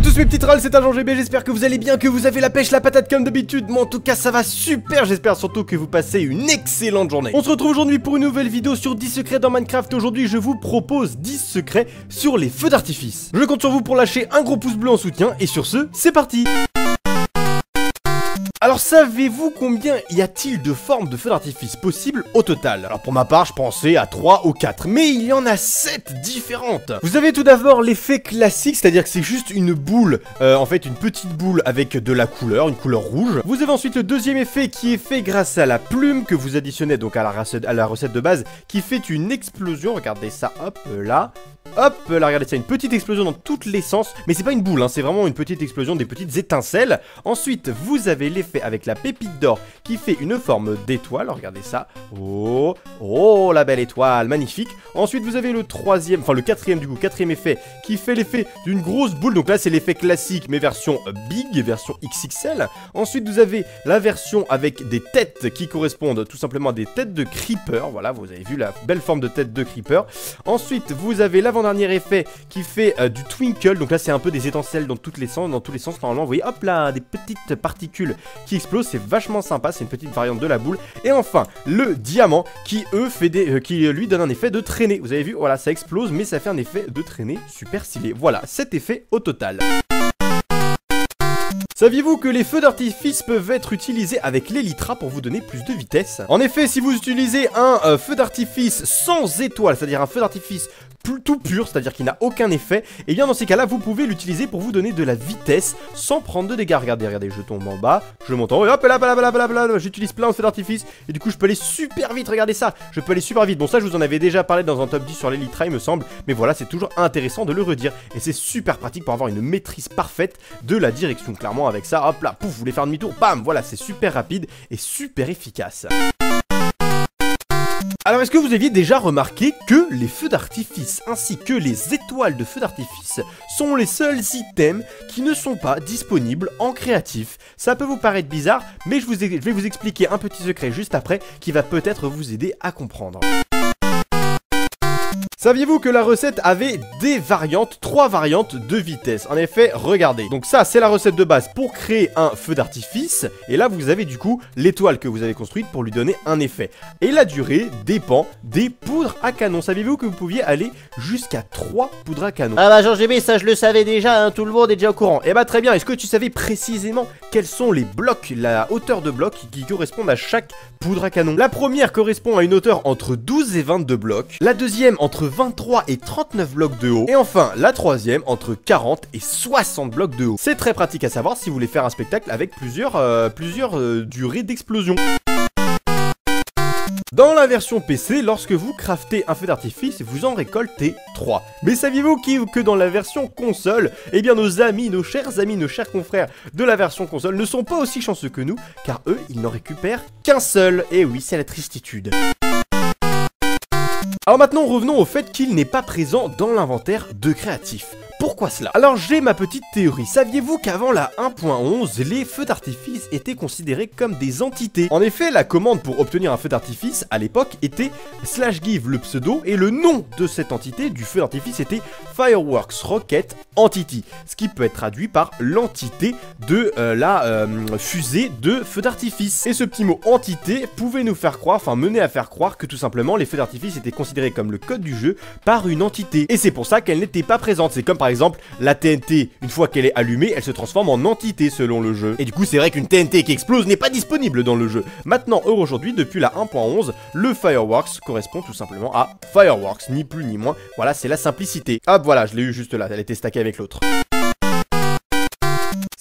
à tous mes petits trolls, c'est Agent GB, j'espère que vous allez bien, que vous avez la pêche, la patate comme d'habitude. Moi en tout cas ça va super, j'espère surtout que vous passez une excellente journée. On se retrouve aujourd'hui pour une nouvelle vidéo sur 10 secrets dans Minecraft. Aujourd'hui je vous propose 10 secrets sur les feux d'artifice. Je compte sur vous pour lâcher un gros pouce bleu en soutien et sur ce, c'est parti. Alors savez-vous combien y a-t-il de formes de feux d'artifice possibles au total? Alors pour ma part je pensais à 3 ou 4, mais il y en a 7 différentes. Vous avez tout d'abord l'effet classique, c'est-à-dire que c'est juste une boule, en fait une petite boule avec de la couleur, une couleur rouge. Vous avez ensuite le deuxième effet qui est fait grâce à la plume que vous additionnez donc à la recette de base, qui fait une explosion, regardez ça, hop là. Hop là, regardez ça, une petite explosion dans tous les sens. Mais c'est pas une boule, hein, c'est vraiment une petite explosion, des petites étincelles. Ensuite, vous avez l'effet avec la pépite d'or qui fait une forme d'étoile. Regardez ça. Oh, oh, la belle étoile, magnifique. Ensuite, vous avez le troisième, enfin le quatrième du coup, quatrième effet qui fait l'effet d'une grosse boule. Donc là, c'est l'effet classique, mais version big, version XXL. Ensuite, vous avez la version avec des têtes qui correspondent tout simplement à des têtes de creeper. Voilà, vous avez vu la belle forme de tête de creeper. Ensuite, vous avez l'avant-dernier effet qui fait du twinkle. Donc là, c'est un peu des étincelles dans tous les sens normalement. Vous voyez, hop là, des petites particules qui explosent. C'est vachement sympa, c'est une petite variante de la boule. Et enfin, le diamant qui, qui lui donne un effet de traînée. Vous avez vu, voilà, ça explose, mais ça fait un effet de traînée super stylé. Voilà, 7 effets au total. Saviez-vous que les feux d'artifice peuvent être utilisés avec l'elytra pour vous donner plus de vitesse? En effet, si vous utilisez un feu d'artifice sans étoile, c'est-à-dire un feu d'artifice tout pur, c'est-à-dire qu'il n'a aucun effet, et bien dans ces cas-là, vous pouvez l'utiliser pour vous donner de la vitesse sans prendre de dégâts. Regardez, regardez, je tombe en bas, je monte en haut, et hop là, j'utilise plein de feux d'artifice, et du coup je peux aller super vite, regardez ça, je peux aller super vite. Bon, ça je vous en avais déjà parlé dans un top 10 sur l'elytra, il me semble, mais voilà, c'est toujours intéressant de le redire, et c'est super pratique pour avoir une maîtrise parfaite de la direction. Clairement, avec ça, hop là, pouf, vous voulez faire demi-tour, bam, voilà, c'est super rapide et super efficace. Alors est-ce que vous aviez déjà remarqué que les feux d'artifice ainsi que les étoiles de feux d'artifice sont les seuls items qui ne sont pas disponibles en créatif? Ça peut vous paraître bizarre, mais je vais vous expliquer un petit secret juste après qui va peut-être vous aider à comprendre. Saviez-vous que la recette avait des variantes, 3 variantes de vitesse? En effet, regardez. Donc ça, c'est la recette de base pour créer un feu d'artifice. Et là, vous avez du coup l'étoile que vous avez construite pour lui donner un effet. Et la durée dépend des poudres à canon. Saviez-vous que vous pouviez aller jusqu'à 3 poudres à canon? Ah bah Jean GB, ça je le savais déjà, hein, tout le monde est déjà au courant. Eh bah très bien, est-ce que tu savais précisément quels sont les blocs, la hauteur de blocs qui correspondent à chaque poudre à canon? La première correspond à une hauteur entre 12 et 22 blocs. La deuxième entre 23 et 39 blocs de haut. Et enfin, la troisième entre 40 et 60 blocs de haut. C'est très pratique à savoir si vous voulez faire un spectacle avec plusieurs durées d'explosion. Dans la version PC, lorsque vous craftez un feu d'artifice, vous en récoltez 3. Mais saviez-vous que dans la version console, eh bien nos amis, nos chers confrères de la version console ne sont pas aussi chanceux que nous, car eux, ils n'en récupèrent qu'un seul. Et oui, c'est la tristitude. Alors maintenant, revenons au fait qu'il n'est pas présent dans l'inventaire de créatif. Pourquoi cela? Alors j'ai ma petite théorie. Saviez-vous qu'avant la 1.11, les feux d'artifice étaient considérés comme des entités? En effet, la commande pour obtenir un feu d'artifice à l'époque était /give le pseudo et le nom de cette entité du feu d'artifice était Fireworks Rocket Entity, ce qui peut être traduit par l'entité de la fusée de feu d'artifice. Et ce petit mot entité pouvait nous faire croire, enfin mener à faire croire que tout simplement les feux d'artifice étaient considérés comme le code du jeu par une entité. Et c'est pour ça qu'elle n'était pas présente. C'est comme par exemple la TNT, une fois qu'elle est allumée, elle se transforme en entité selon le jeu. Et du coup c'est vrai qu'une TNT qui explose n'est pas disponible dans le jeu. Maintenant, aujourd'hui, depuis la 1.11, le Fireworks correspond tout simplement à Fireworks, ni plus ni moins. Voilà, c'est la simplicité. Hop, voilà, je l'ai eu juste là, elle était stackée avec l'autre.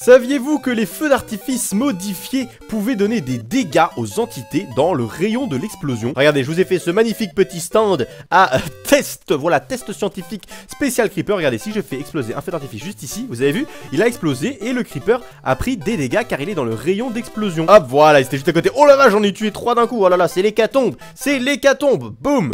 Saviez-vous que les feux d'artifice modifiés pouvaient donner des dégâts aux entités dans le rayon de l'explosion? Regardez, je vous ai fait ce magnifique petit stand à test, voilà, test scientifique spécial creeper. Regardez, si je fais exploser un feu d'artifice juste ici, vous avez vu, il a explosé et le creeper a pris des dégâts car il est dans le rayon d'explosion. Hop, voilà, il était juste à côté. Oh la vache, j'en ai tué 3 d'un coup. Oh là là, c'est l'hécatombe, boum.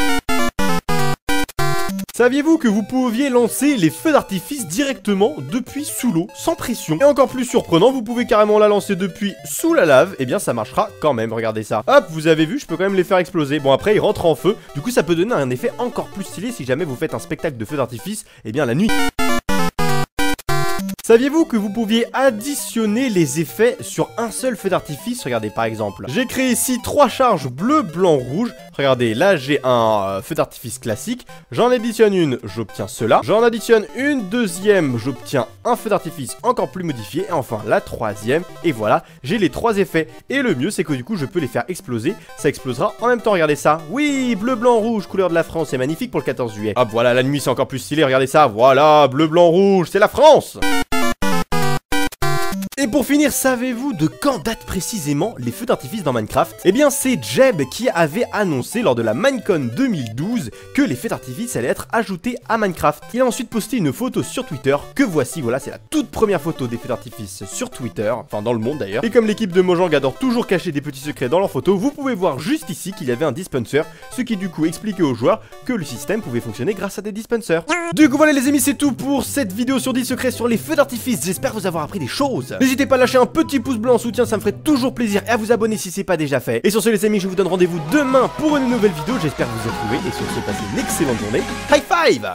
Saviez-vous que vous pouviez lancer les feux d'artifice directement depuis sous l'eau, sans pression? Et encore plus surprenant, vous pouvez carrément la lancer depuis sous la lave, et bien ça marchera quand même, regardez ça. Hop, vous avez vu, je peux quand même les faire exploser. Bon après, ils rentrent en feu, du coup ça peut donner un effet encore plus stylé si jamais vous faites un spectacle de feux d'artifice, et bien la nuit. Saviez-vous que vous pouviez additionner les effets sur un seul feu d'artifice? Regardez par exemple, j'ai créé ici 3 charges bleu, blanc, rouge. Regardez, là j'ai un feu d'artifice classique, j'en additionne une, j'obtiens cela. J'en additionne une deuxième, j'obtiens un feu d'artifice encore plus modifié. Et enfin la troisième, et voilà, j'ai les 3 effets. Et le mieux c'est que du coup je peux les faire exploser, ça explosera en même temps, regardez ça. Oui, bleu, blanc, rouge, couleur de la France, c'est magnifique pour le 14 juillet. Hop, voilà, la nuit c'est encore plus stylé, regardez ça, voilà, bleu, blanc, rouge, c'est la France. Et pour finir, savez-vous de quand datent précisément les feux d'artifice dans Minecraft? Eh bien c'est Jeb qui avait annoncé lors de la Minecon 2012 que les feux d'artifice allaient être ajoutés à Minecraft. Il a ensuite posté une photo sur Twitter, que voici, voilà, c'est la toute première photo des feux d'artifice sur Twitter, enfin dans le monde d'ailleurs. Et comme l'équipe de Mojang adore toujours cacher des petits secrets dans leurs photos, vous pouvez voir juste ici qu'il y avait un dispenser, ce qui du coup expliquait aux joueurs que le système pouvait fonctionner grâce à des dispensers. Du coup voilà les amis, c'est tout pour cette vidéo sur 10 secrets sur les feux d'artifice, j'espère vous avoir appris des choses. N'hésitez pas à lâcher un petit pouce bleu en soutien, ça me ferait toujours plaisir, et à vous abonner si c'est pas déjà fait. Et sur ce les amis, je vous donne rendez-vous demain pour une nouvelle vidéo, j'espère vous retrouver, et sur ce passez une excellente journée. High five.